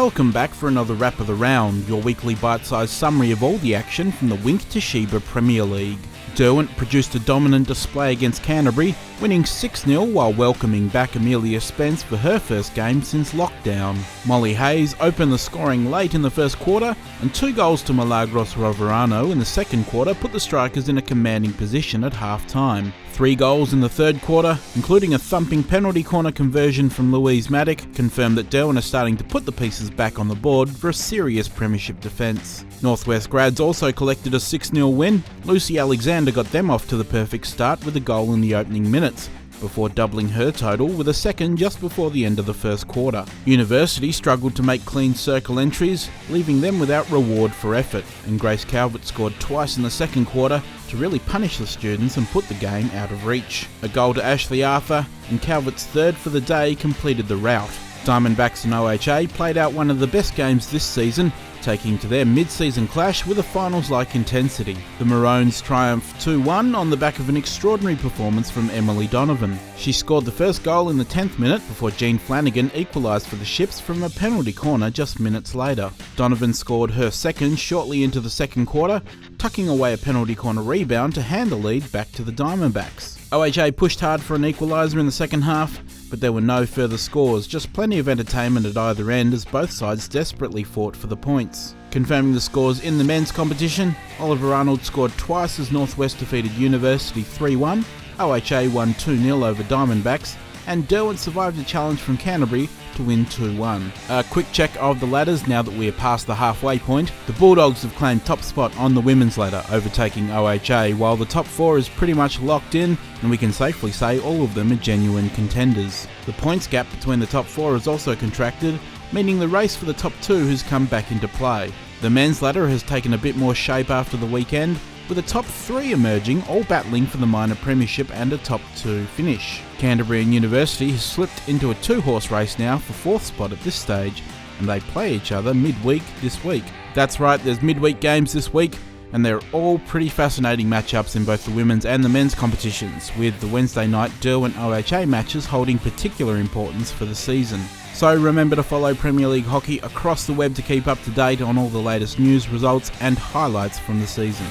Welcome back for another wrap of the round, your weekly bite-sized summary of all the action from the Wink Toshiba Premier League. Derwent produced a dominant display against Canterbury, winning 6-0 while welcoming back Amelia Spence for her first game since lockdown. Molly Hayes opened the scoring late in the first quarter, and 2 goals to Milagros Roverano in the second quarter put the Strikers in a commanding position at half-time. 3 goals in the third quarter, including a thumping penalty corner conversion from Louise Maddock, confirmed that Derwent are starting to put the pieces back on the board for a serious premiership defence. Northwest Grads also collected a 6-0 win. Lucy Alexander got them off to the perfect start with a goal in the opening minutes, before doubling her total with a second just before the end of the first quarter. University struggled to make clean circle entries, leaving them without reward for effort, and Grace Calvert scored twice in the second quarter to really punish the students and put the game out of reach. A goal to Ashley Arthur, and Calvert's third for the day completed the rout. Diamondbacks and OHA played out one of the best games this season, taking to their mid-season clash with a finals-like intensity. The Maroons triumphed 2-1 on the back of an extraordinary performance from Emily Donovan. She scored the first goal in the 10th minute before Jean Flanagan equalised for the Ships from a penalty corner just minutes later. Donovan scored her second shortly into the second quarter, tucking away a penalty corner rebound to hand the lead back to the Diamondbacks. OHA pushed hard for an equaliser in the second half, but there were no further scores, just plenty of entertainment at either end as both sides desperately fought for the points. Confirming the scores in the men's competition, Oliver Arnold scored twice as Northwest defeated University 3-1, OHA won 2-0 over Diamondbacks, and Derwent survived a challenge from Canterbury to win 2-1. A quick check of the ladders now that we are past the halfway point. The Bulldogs have claimed top spot on the women's ladder, overtaking OHA, while the top 4 is pretty much locked in, and we can safely say all of them are genuine contenders. The points gap between the top 4 has also contracted, meaning the race for the top 2 has come back into play. The men's ladder has taken a bit more shape after the weekend, with a top 3 emerging, all battling for the minor premiership and a top 2 finish. Canterbury and University has slipped into a 2-horse race now for 4th spot at this stage, and they play each other midweek this week. That's right, there's midweek games this week, and they're all pretty fascinating matchups in both the women's and the men's competitions, with the Wednesday night Derwent OHA matches holding particular importance for the season. So remember to follow Premier League hockey across the web to keep up to date on all the latest news, results and highlights from the season.